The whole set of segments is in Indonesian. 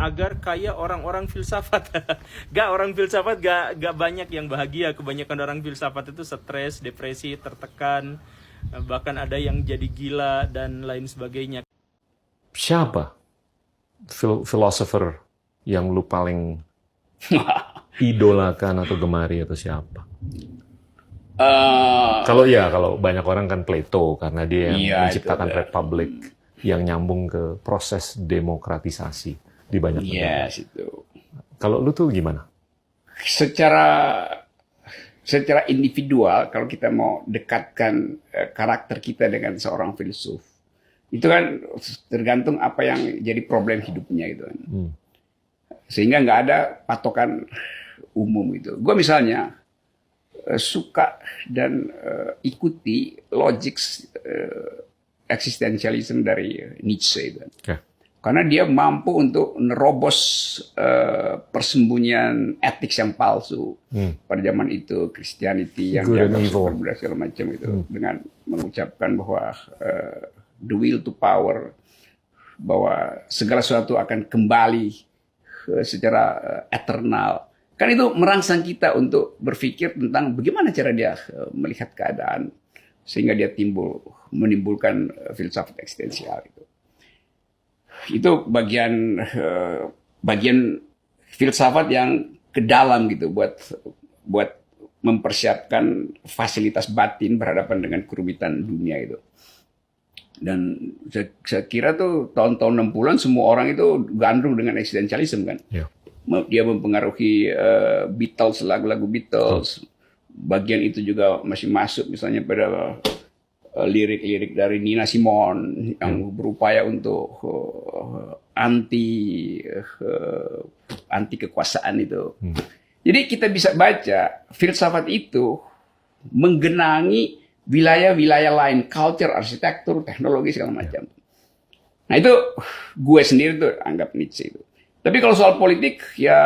agar kayak orang-orang filsafat. Gak, orang filsafat gak banyak yang bahagia. Kebanyakan orang filsafat itu stres, depresi, tertekan, bahkan ada yang jadi gila dan lain sebagainya. Siapa philosopher yang lu paling idolakan atau gemari atau siapa? Kalau banyak orang kan Plato karena dia yang Iya, menciptakan itu, republik yang nyambung ke proses demokratisasi di banyak negara. yes, itu. Kalau lu tuh gimana? Secara individual, kalau kita mau dekatkan karakter kita dengan seorang filsuf, itu kan tergantung apa yang jadi problem hidupnya gitu kan. Sehingga nggak ada patokan umum itu. Gue misalnya suka dan ikuti logik eksistensialisme dari Nietzsche itu. Okay. Karena dia mampu untuk nerobos persembunyian etik yang palsu pada zaman itu, Christianity yang Good and dianggap evil. super benar segala macam itu, dengan mengucapkan bahwa the will to power, bahwa segala sesuatu akan kembali secara eternal. Kan itu merangsang kita untuk berpikir tentang bagaimana cara dia melihat keadaan sehingga dia menimbulkan filsafat eksistensial itu. Itu bagian filsafat yang ke dalam gitu buat mempersiapkan fasilitas batin berhadapan dengan kerumitan dunia itu. Dan saya kira tuh tahun-tahun 60-an semua orang itu gandrung dengan eksistensialisme kan. Yeah. Dia mempengaruhi Beatles, lagu-lagu Beatles. Bagian itu juga masih masuk misalnya pada lirik-lirik dari Nina Simone yang berupaya untuk anti kekuasaan itu. Jadi kita bisa baca filsafat itu menggenangi wilayah-wilayah lain, culture, arsitektur, teknologi segala macam. Nah itu gue sendiri tuh anggap Nietzsche itu. Tapi kalau soal politik ya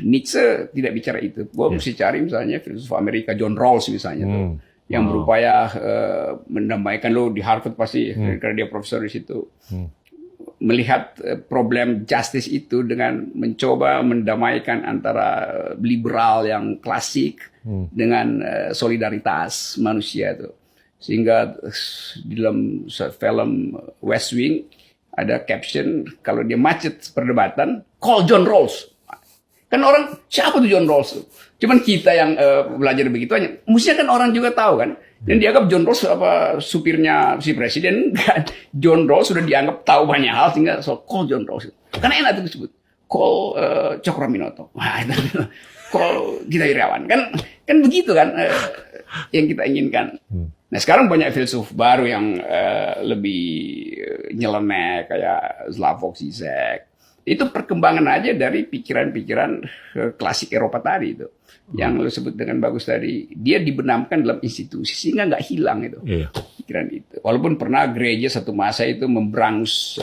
Nietzsche tidak bicara itu. Gue mesti cari misalnya filsuf Amerika John Rawls misalnya tuh. Yang berupaya mendamaikan, lo di Harvard pasti karena dia profesor di situ, melihat problem justice itu dengan mencoba mendamaikan antara liberal yang klasik dengan solidaritas manusia itu. Sehingga di dalam film West Wing ada caption kalau dia macet perdebatan, call John Rawls. Kan orang, siapa tuh John Rawls? Cuman kita yang belajar begitu aja. Mestinya kan orang juga tahu kan. Dan dianggap John Rawls supirnya si presiden. John Rawls sudah dianggap tahu banyak hal sehingga call John Rawls. Karena enak itu disebut. Call Cokroaminoto. Call Gita Wirjawan. Kan begitu kan yang kita inginkan. Nah sekarang banyak filsuf baru yang lebih nyeleneh kayak Slavoj Zizek. Itu perkembangan aja dari pikiran-pikiran klasik Eropa tadi itu. Yang lo sebut dengan bagus tadi. Dia dibenamkan dalam institusi sehingga nggak hilang itu. Pikiran itu. Walaupun pernah gereja satu masa itu memberangus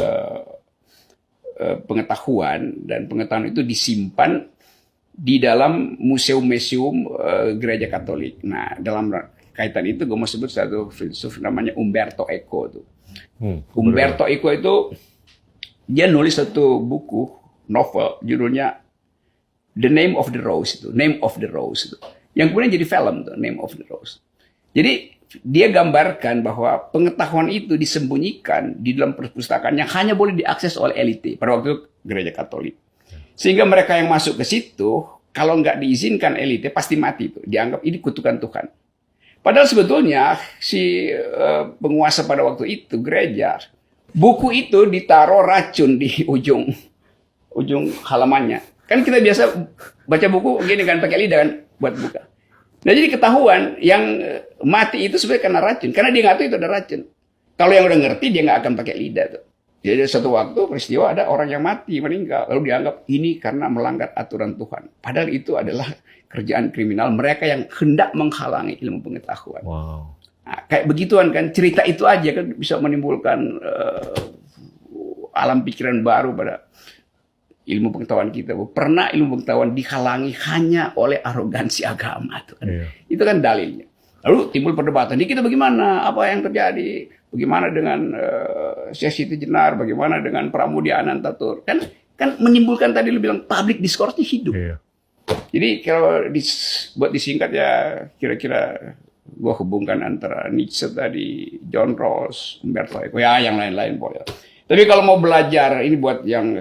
pengetahuan. Dan pengetahuan itu disimpan di dalam museum-museum gereja Katolik. Nah dalam kaitan itu gue mau sebut satu filsuf namanya Umberto Eco tuh. Umberto Eco itu dia nulis satu buku novel judulnya The Name of the Rose itu, Name of the Rose itu. Yang kemudian jadi film tuh, Name of the Rose. Jadi dia gambarkan bahwa pengetahuan itu disembunyikan di dalam perpustakaan yang hanya boleh diakses oleh elite pada waktu itu gereja Katolik. Sehingga mereka yang masuk ke situ kalau nggak diizinkan elite pasti mati itu, dianggap ini kutukan Tuhan. Padahal sebetulnya si penguasa pada waktu itu gereja, buku itu ditaruh racun di ujung halamannya. Kan kita biasa baca buku gini kan pakai lidah kan buat buka. Nah jadi ketahuan yang mati itu sebenarnya karena racun. Karena dia nggak tahu itu ada racun. Kalau yang udah ngerti dia nggak akan pakai lidah tuh. Jadi suatu waktu peristiwa ada orang yang mati meninggal. Lalu dianggap ini karena melanggar aturan Tuhan. Padahal itu adalah kerjaan kriminal mereka yang hendak menghalangi ilmu pengetahuan. Wow. Nah, kayak begituan kan cerita itu aja kan bisa menimbulkan alam pikiran baru pada ilmu pengetahuan kita. Pernah ilmu pengetahuan dihalangi hanya oleh arogansi agama tuh kan. Itu kan dalilnya. Lalu timbul perdebatan. Di kita bagaimana? Apa yang terjadi? Bagaimana dengan Syekh Siti Jenar? Bagaimana dengan Pramudia Anantatur? Kan kan menimbulkan tadi lu bilang public discourse-nya hidup. Iya. Jadi kalau buat disingkat ya kira-kira gua hubungkan antara Nietzsche tadi, John Rawls, Umberto Eco, ya yang lain-lain boleh. Tapi kalau mau belajar ini buat yang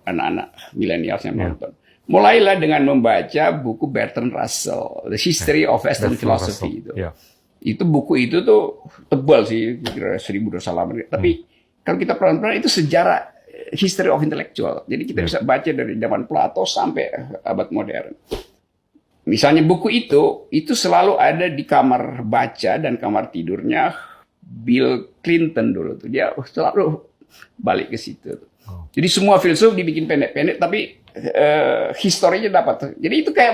anak-anak milenial yang nonton, mulailah dengan membaca buku Bertrand Russell, The History of Western Philosophy itu. Yeah. Itu buku itu tuh tebal sih, kira 1.200 halaman. Tapi kalau kita pelan-pelan itu sejarah history of intellectual. Jadi kita bisa baca dari zaman Plato sampai abad modern. Misalnya buku itu selalu ada di kamar baca dan kamar tidurnya Bill Clinton dulu tuh. Dia selalu balik ke situ. Jadi semua filsuf dibikin pendek-pendek, tapi historinya dapat. Jadi itu kayak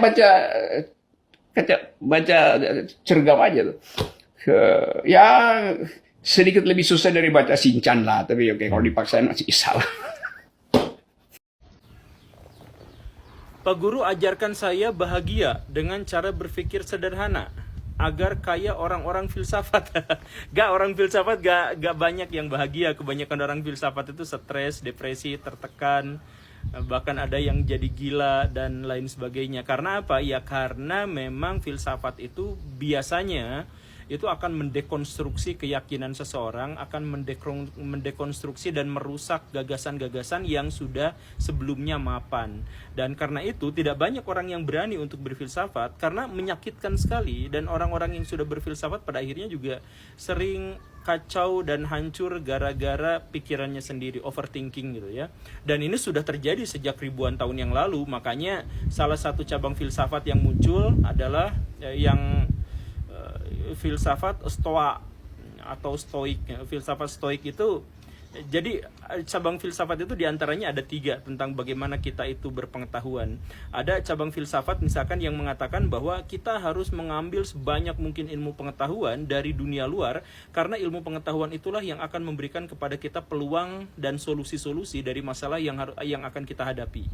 baca cergam aja tuh. Ya sedikit lebih susah dari baca Shinchan lah, tapi oke kalau dipaksain masih salah. Pak Guru ajarkan saya bahagia dengan cara berpikir sederhana agar kaya orang-orang filsafat. Gak, orang filsafat gak banyak yang bahagia. Kebanyakan orang filsafat itu stres, depresi, tertekan, bahkan ada yang jadi gila dan lain sebagainya. Karena apa? Ya karena memang filsafat itu biasanya itu akan mendekonstruksi keyakinan seseorang, akan mendekonstruksi dan merusak gagasan-gagasan yang sudah sebelumnya mapan. Dan karena itu tidak banyak orang yang berani untuk berfilsafat karena menyakitkan sekali, dan orang-orang yang sudah berfilsafat pada akhirnya juga sering kacau dan hancur gara-gara pikirannya sendiri, overthinking gitu ya. Dan ini sudah terjadi sejak ribuan tahun yang lalu. Makanya salah satu cabang filsafat yang muncul adalah yang filsafat Stoa atau Stoik. Filsafat Stoik itu, jadi cabang filsafat itu diantaranya ada 3 tentang bagaimana kita itu berpengetahuan. Ada cabang filsafat misalkan yang mengatakan bahwa kita harus mengambil sebanyak mungkin ilmu pengetahuan dari dunia luar, karena ilmu pengetahuan itulah yang akan memberikan kepada kita peluang dan solusi-solusi dari masalah yang akan kita hadapi.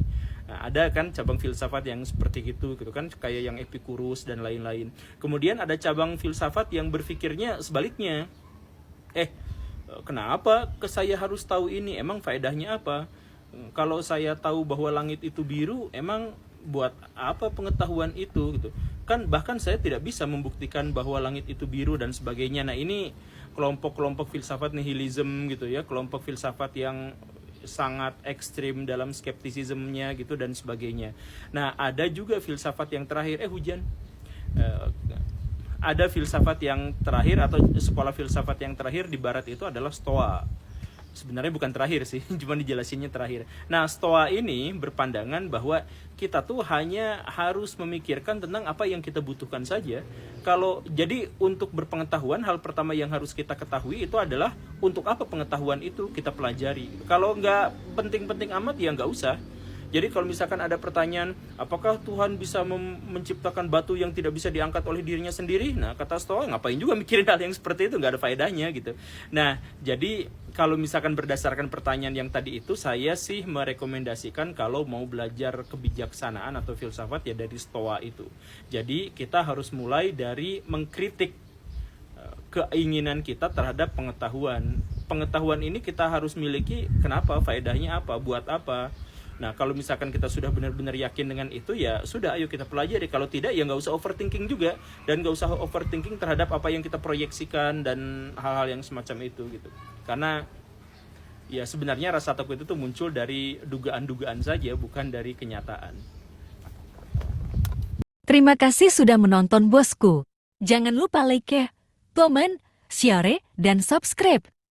Nah, ada kan cabang filsafat yang seperti gitu kan, kayak yang Epicurus dan lain-lain. Kemudian ada cabang filsafat yang berpikirnya sebaliknya. Kenapa saya harus tahu ini? Emang faedahnya apa? Kalau saya tahu bahwa langit itu biru, emang buat apa pengetahuan itu gitu? Kan bahkan saya tidak bisa membuktikan bahwa langit itu biru dan sebagainya. Nah, ini kelompok-kelompok filsafat nihilism gitu ya, kelompok filsafat yang sangat ekstrim dalam skeptisismnya gitu dan sebagainya. Nah, ada juga filsafat yang terakhir, ada filsafat yang terakhir atau sekolah filsafat yang terakhir di barat itu adalah Stoa. Sebenarnya bukan terakhir sih, cuma dijelasinnya terakhir. Nah, Stoa ini berpandangan bahwa kita tuh hanya harus memikirkan tentang apa yang kita butuhkan saja. Jadi untuk berpengetahuan, hal pertama yang harus kita ketahui itu adalah untuk apa pengetahuan itu kita pelajari. Kalau nggak penting-penting amat ya nggak usah. Jadi kalau misalkan ada pertanyaan, apakah Tuhan bisa menciptakan batu yang tidak bisa diangkat oleh dirinya sendiri? Nah, kata Stoa, ngapain juga mikirin hal yang seperti itu, nggak ada faedahnya gitu. Nah, jadi kalau misalkan berdasarkan pertanyaan yang tadi itu, saya sih merekomendasikan kalau mau belajar kebijaksanaan atau filsafat ya dari Stoa itu. Jadi kita harus mulai dari mengkritik keinginan kita terhadap pengetahuan. Pengetahuan ini kita harus miliki, kenapa? Faedahnya apa? Buat apa? Nah, kalau misalkan kita sudah benar-benar yakin dengan itu, ya sudah, ayo kita pelajari. Kalau tidak, ya nggak usah overthinking juga. Dan nggak usah overthinking terhadap apa yang kita proyeksikan dan hal-hal yang semacam itu gitu. Karena ya sebenarnya rasa takut itu tuh muncul dari dugaan-dugaan saja, bukan dari kenyataan. Terima kasih sudah menonton bosku. Jangan lupa like, comment, share, dan subscribe.